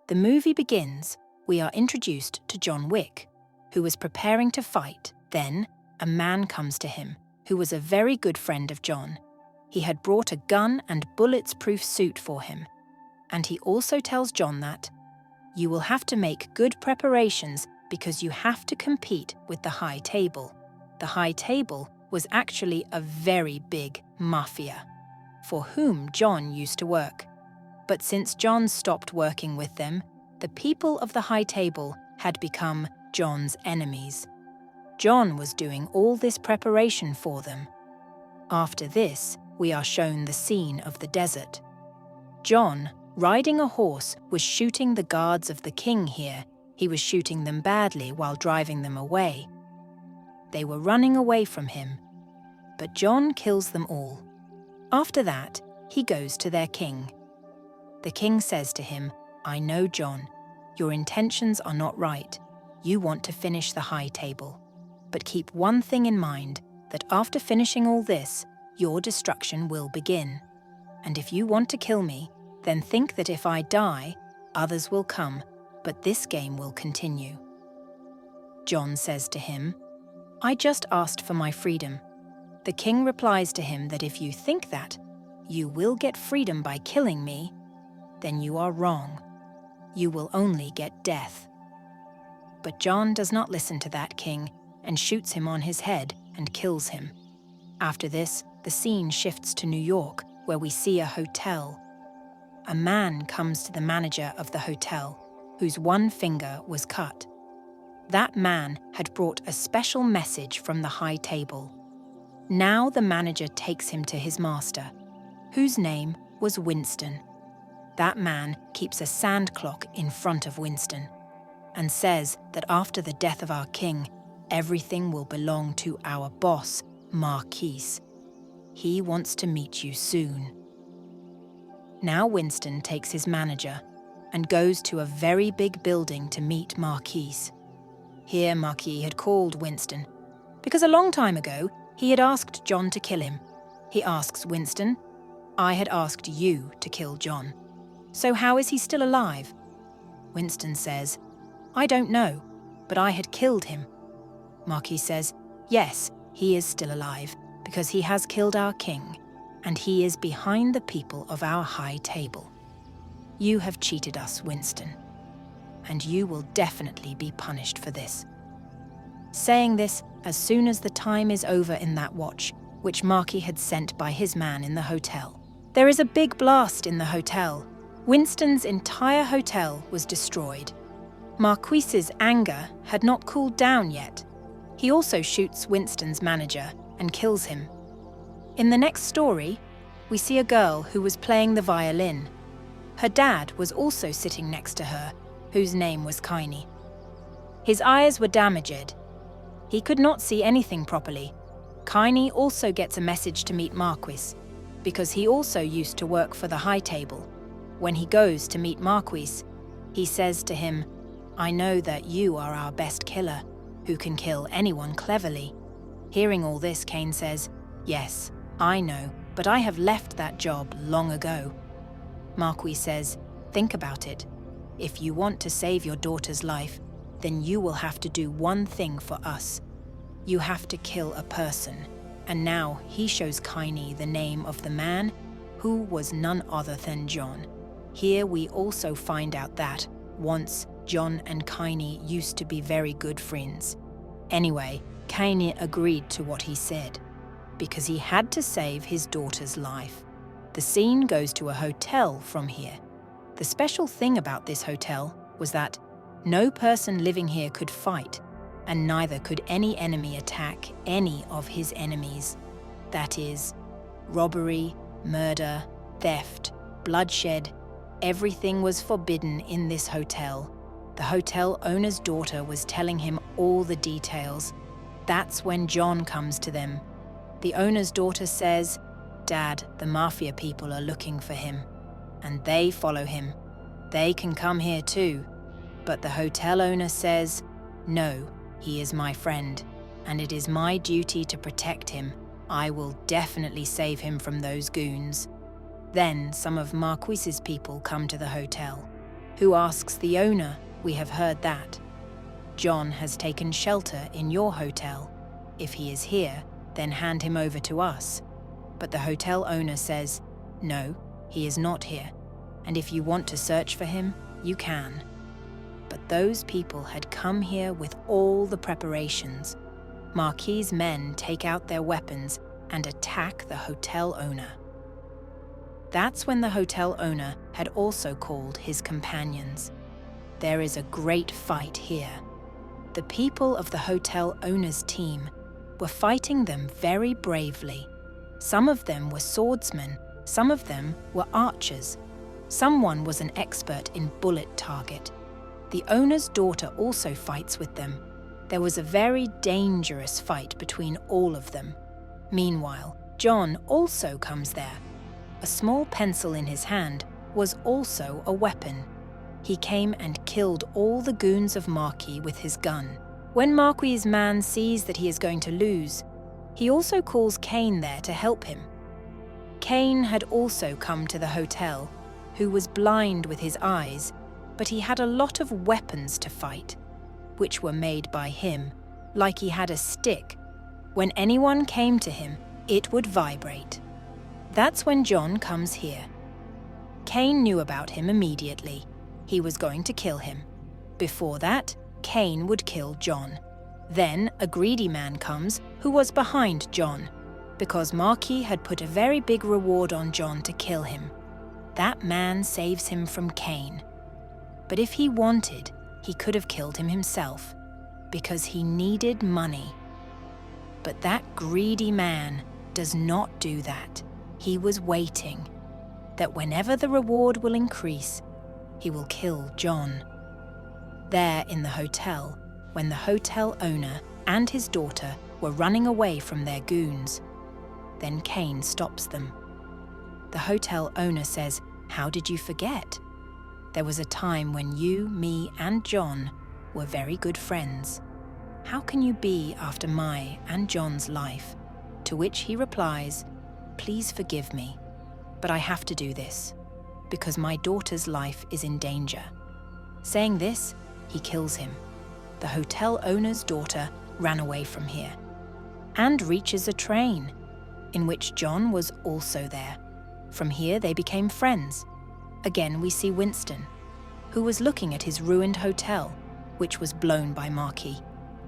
the movie begins, we are introduced to John Wick, who was preparing to fight. Then, a man comes to him, who was a very good friend of John. He had brought a gun and bullets-proof suit for him. And he also tells John that, "You will have to make good preparations because you have to compete with the high table." The high table was actually a very big mafia, for whom John used to work. But since John stopped working with them, the people of the high table had become John's enemies. John was doing all this preparation for them. After this, we are shown the scene of the desert. John, riding a horse, was shooting the guards of the king here. He was shooting them badly while driving them away. They were running away from him, but John kills them all. After that, he goes to their king. The king says to him, "I know, John, your intentions are not right. You want to finish the high table. But keep one thing in mind, that after finishing all this, your destruction will begin. And if you want to kill me, then think that if I die, others will come, but this game will continue." John says to him, "I just asked for my freedom." The king replies to him that if you think that you will get freedom by killing me, then you are wrong. You will only get death. But John does not listen to that king and shoots him on his head and kills him. After this, the scene shifts to New York, where we see a hotel. A man comes to the manager of the hotel, whose one finger was cut. That man had brought a special message from the high table. Now the manager takes him to his master, whose name was Winston. That man keeps a sand clock in front of Winston and says that after the death of our king, everything will belong to our boss, Marquis. He wants to meet you soon. Now Winston takes his manager and goes to a very big building to meet Marquis. Here Marquis had called Winston, because a long time ago he had asked John to kill him. He asks Winston, "I had asked you to kill John. So how is he still alive?" Winston says, "I don't know, but I had killed him." Marquis says, "Yes, he is still alive, because he has killed our king, and he is behind the people of our high table. You have cheated us, Winston, and you will definitely be punished for this." Saying this, as soon as the time is over in that watch, which Marquis had sent by his man in the hotel. There is a big blast in the hotel. Winston's entire hotel was destroyed. Marquis's anger had not cooled down yet. He also shoots Winston's manager and kills him. In the next story, we see a girl who was playing the violin. Her dad was also sitting next to her, whose name was Kaini. His eyes were damaged. He could not see anything properly. Kaini also gets a message to meet Marquis, because he also used to work for the high table. When he goes to meet Marquis, he says to him, "I know that you are our best killer, who can kill anyone cleverly." Hearing all this, Cain says, "Yes, I know, but I have left that job long ago." Marquis says, "Think about it. If you want to save your daughter's life, then you will have to do one thing for us. You have to kill a person." And now he shows Kaini the name of the man who was none other than John. Here we also find out that once John and Kaini used to be very good friends. Anyway, Kaini agreed to what he said, because he had to save his daughter's life. The scene goes to a hotel from here. The special thing about this hotel was that no person living here could fight, and neither could any enemy attack any of his enemies. That is, robbery, murder, theft, bloodshed, everything was forbidden in this hotel. The hotel owner's daughter was telling him all the details. That's when John comes to them. The owner's daughter says, "Dad, the mafia people are looking for him, and they follow him. They can come here too." But the hotel owner says, "No, he is my friend, and it is my duty to protect him. I will definitely save him from those goons." Then some of Marquis's people come to the hotel. Who asks the owner? We have heard that. John has taken shelter in your hotel. If he is here, then hand him over to us. But the hotel owner says, no, he is not here, and if you want to search for him, you can. But those people had come here with all the preparations. Marquis's men take out their weapons and attack the hotel owner. That's when the hotel owner had also called his companions. There is a great fight here. The people of the hotel owner's team were fighting them very bravely. Some of them were swordsmen, some of them were archers. Someone was an expert in bullet target. The owner's daughter also fights with them. There was a very dangerous fight between all of them. Meanwhile, John also comes there. A small pencil in his hand was also a weapon. He came and killed all the goons of Marquis with his gun. When Marquis's man sees that he is going to lose, he also calls Cain there to help him. Cain had also come to the hotel, who was blind with his eyes, but he had a lot of weapons to fight, which were made by him, like he had a stick. When anyone came to him, it would vibrate. That's when John comes here. Cain knew about him immediately. He was going to kill him. Before that, Cain would kill John. Then a greedy man comes who was behind John, because Marquis had put a very big reward on John to kill him. That man saves him from Cain. But if he wanted, he could have killed him himself, because he needed money. But that greedy man does not do that. He was waiting, that whenever the reward will increase, he will kill John. There in the hotel, when the hotel owner and his daughter were running away from their goons, then Cain stops them. The hotel owner says, "How did you forget? There was a time when you, me, and John were very good friends. How can you be after my and John's life?" To which he replies, "Please forgive me, but I have to do this, because my daughter's life is in danger." Saying this, he kills him. The hotel owner's daughter ran away from here and reaches a train, in which John was also there. From here they became friends. Again we see Winston, who was looking at his ruined hotel, which was blown by Marquis.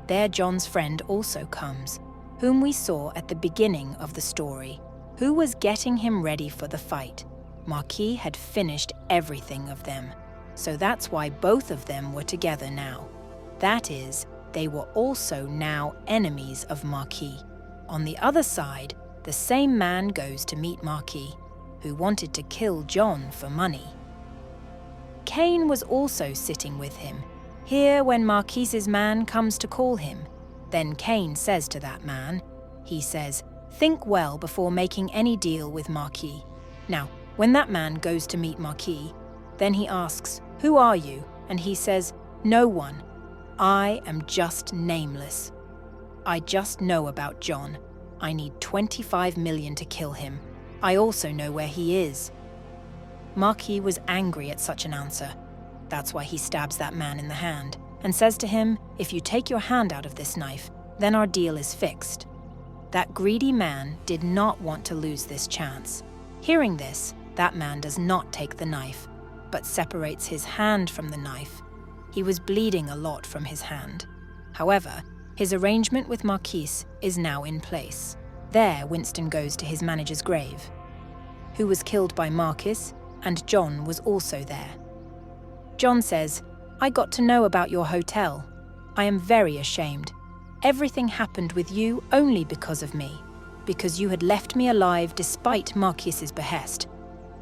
There John's friend also comes, whom we saw at the beginning of the story, who was getting him ready for the fight. Marquis had finished everything of them, so that's why both of them were together now. That is, they were also now enemies of Marquis. On the other side, the same man goes to meet Marquis, who wanted to kill John for money. Cain was also sitting with him, here when Marquis's man comes to call him. Then Cain says to that man, he says, "Think well before making any deal with Marquis." Now, when that man goes to meet Marquis, then he asks, "Who are you?" And he says, "No one. I am just nameless. I just know about John. I need 25 million to kill him. I also know where he is." Marquis was angry at such an answer. That's why he stabs that man in the hand and says to him, "If you take your hand out of this knife, then our deal is fixed." That greedy man did not want to lose this chance. Hearing this, that man does not take the knife, but separates his hand from the knife. He was bleeding a lot from his hand. However, his arrangement with Marquis is now in place. There, Winston goes to his manager's grave, who was killed by Marquis, and John was also there. John says, "I got to know about your hotel. I am very ashamed. Everything happened with you only because of me, because you had left me alive despite Marquis's behest.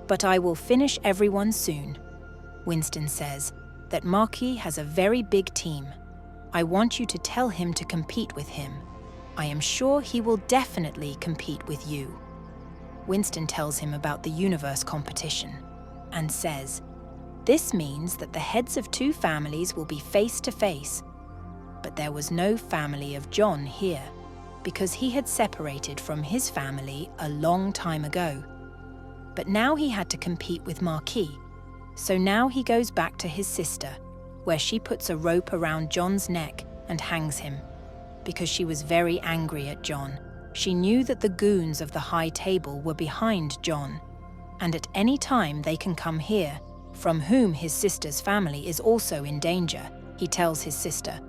But I will finish everyone soon." Winston says that Marquis has a very big team. "I want you to tell him to compete with him. I am sure he will definitely compete with you." Winston tells him about the universe competition and says, "This means that the heads of two families will be face to face." But there was no family of John here, because he had separated from his family a long time ago. But now he had to compete with Marquis, So now he goes back to his sister, where she puts a rope around John's neck and hangs him. Because she was very angry at John, she knew that the goons of the high table were behind John, and at any time they can come here, from whom his sister's family is also in danger. He tells his sister,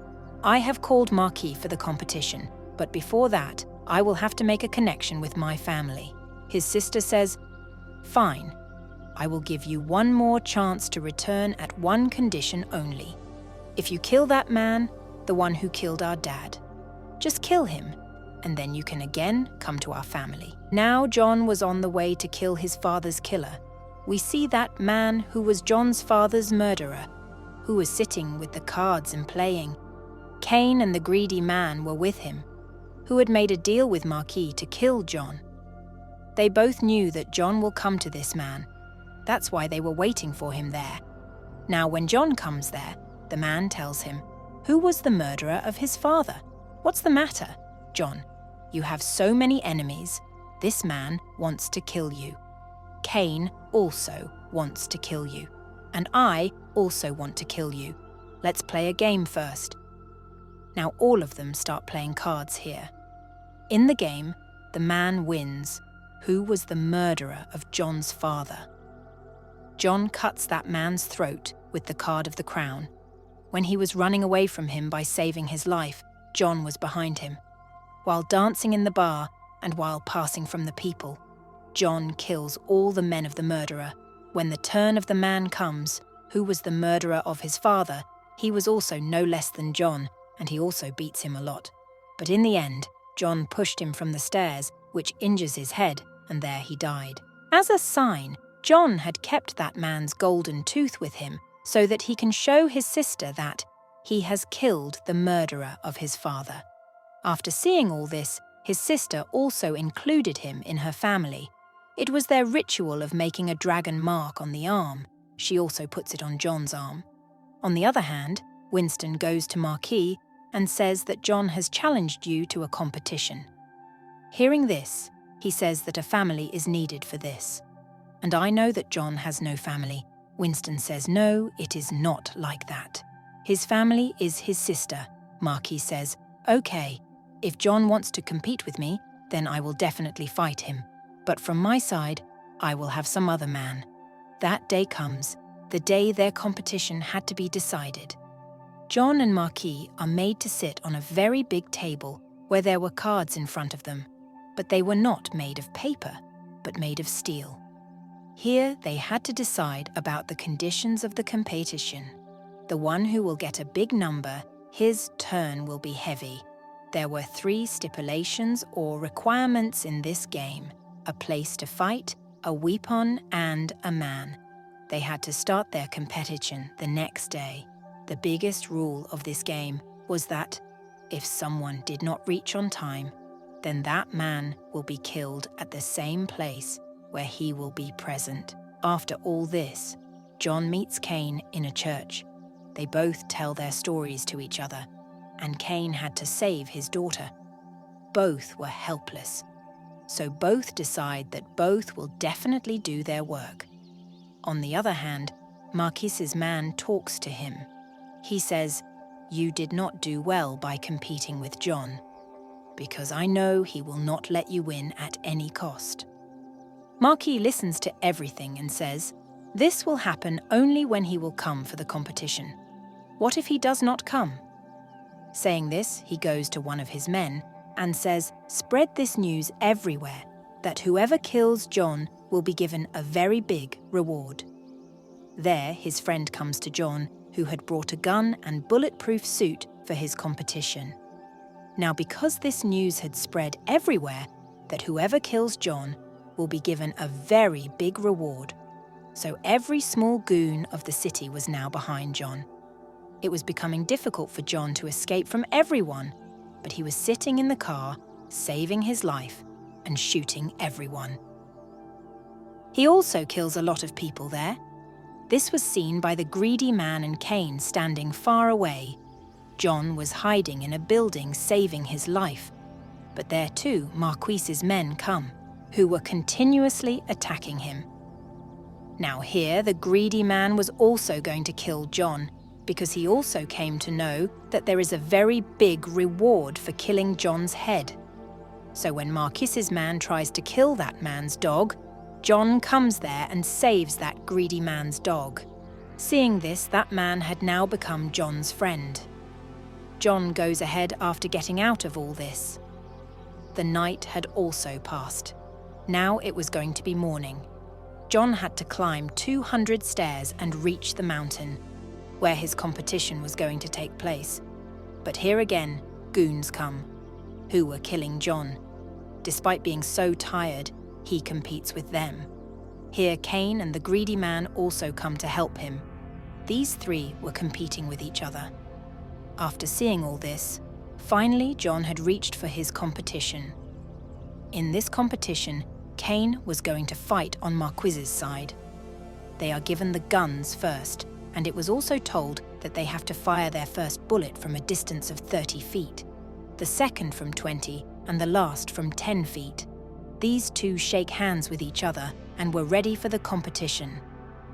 "I have called Marquis for the competition, but before that, I will have to make a connection with my family." His sister says, "Fine, I will give you one more chance to return at one condition only. If you kill that man, the one who killed our dad, just kill him, and then you can again come to our family." Now John was on the way to kill his father's killer. We see that man who was John's father's murderer, who was sitting with the cards and playing. Cain and the greedy man were with him, who had made a deal with Marquis to kill John. They both knew that John will come to this man. That's why they were waiting for him there. Now when John comes there, the man tells him, "Who was the murderer of his father? What's the matter? John, you have so many enemies. This man wants to kill you. Cain also wants to kill you. And I also want to kill you. Let's play a game first." Now all of them start playing cards here. In the game, the man wins, who was the murderer of John's father. John cuts that man's throat with the card of the crown. When he was running away from him by saving his life, John was behind him. While dancing in the bar and while passing from the people, John kills all the men of the murderer. When the turn of the man comes, who was the murderer of his father, he was also no less than John, and he also beats him a lot. But in the end, John pushed him from the stairs, which injures his head, and there he died. As a sign, John had kept that man's golden tooth with him so that he can show his sister that he has killed the murderer of his father. After seeing all this, his sister also included him in her family. It was their ritual of making a dragon mark on the arm. She also puts it on John's arm. On the other hand, Winston goes to Marquis and says that John has challenged you to a competition. Hearing this, he says that a family is needed for this. And I know that John has no family. Winston says no, it is not like that. His family is his sister. Marquis says, "Okay, if John wants to compete with me, then I will definitely fight him. But from my side, I will have some other man." That day comes, the day their competition had to be decided. John and Marquis are made to sit on a very big table where there were cards in front of them, but they were not made of paper, but made of steel. Here they had to decide about the conditions of the competition. The one who will get a big number, his turn will be heavy. There were 3 stipulations or requirements in this game: a place to fight, a weapon, and a man. They had to start their competition the next day. The biggest rule of this game was that if someone did not reach on time, then that man will be killed at the same place where he will be present. After all this, John meets Cain in a church. They both tell their stories to each other, and Cain had to save his daughter. Both were helpless, so both decide that both will definitely do their work. On the other hand, Marquis's man talks to him. He says, "You did not do well by competing with John, because I know he will not let you win at any cost." Marquis listens to everything and says, "This will happen only when he will come for the competition. What if he does not come?" Saying this, he goes to one of his men and says, "Spread this news everywhere, that whoever kills John will be given a very big reward." There, his friend comes to John, who had brought a gun and bulletproof suit for his competition. Now, because this news had spread everywhere, that whoever kills John will be given a very big reward, so every small goon of the city was now behind John. It was becoming difficult for John to escape from everyone, but he was sitting in the car, saving his life and shooting everyone. He also kills a lot of people there. This was seen by the greedy man and Cain standing far away. John was hiding in a building saving his life, but there too Marquis's men come, who were continuously attacking him. Now here, the greedy man was also going to kill John, because he also came to know that there is a very big reward for killing John's head. So when Marquis's man tries to kill that man's dog, John comes there and saves that greedy man's dog. Seeing this, that man had now become John's friend. John goes ahead after getting out of all this. The night had also passed. Now it was going to be morning. John had to climb 200 stairs and reach the mountain, where his competition was going to take place. But here again, goons come, who were killing John. Despite being so tired, he competes with them. Here, Cain and the greedy man also come to help him. These three were competing with each other. After seeing all this, finally John had reached for his competition. In this competition, Cain was going to fight on Marquis's side. They are given the guns first, and it was also told that they have to fire their first bullet from a distance of 30 feet, the second from 20, and the last from 10 feet. These two shake hands with each other and were ready for the competition.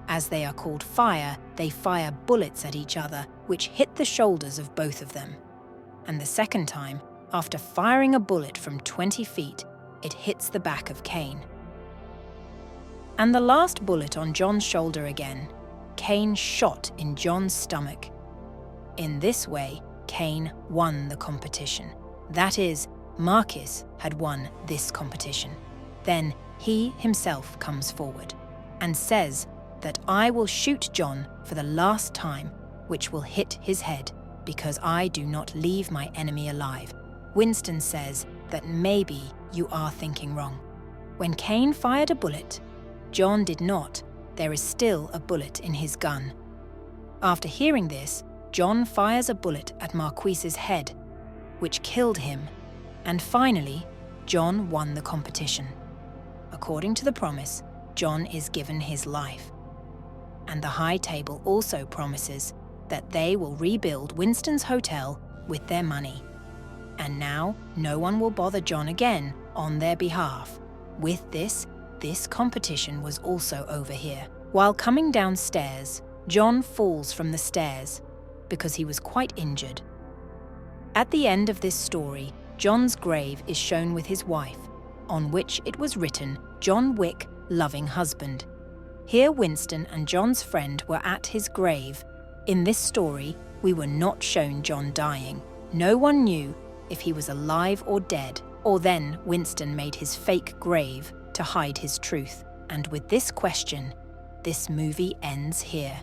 As they are called fire, they fire bullets at each other, which hit the shoulders of both of them. And the second time, after firing a bullet from 20 feet, it hits the back of Cain. And the last bullet on John's shoulder again, Cain shot in John's stomach. In this way, Cain won the competition. That is, Marquis had won this competition. Then he himself comes forward and says that I will shoot John for the last time, which will hit his head, because I do not leave my enemy alive. Winston says that maybe you are thinking wrong. When Cain fired a bullet, John did not. There is still a bullet in his gun. After hearing this, John fires a bullet at Marquis's head, which killed him. And finally, John won the competition. According to the promise, John is given his life. And the High Table also promises that they will rebuild Winston's hotel with their money. And now, no one will bother John again on their behalf. With this competition was also over here. While coming downstairs, John falls from the stairs because he was quite injured. At the end of this story, John's grave is shown with his wife, on which it was written, John Wick, loving husband. Here Winston and John's friend were at his grave. In this story, we were not shown John dying. No one knew if he was alive or dead, or then Winston made his fake grave to hide his truth. And with this question, this movie ends here.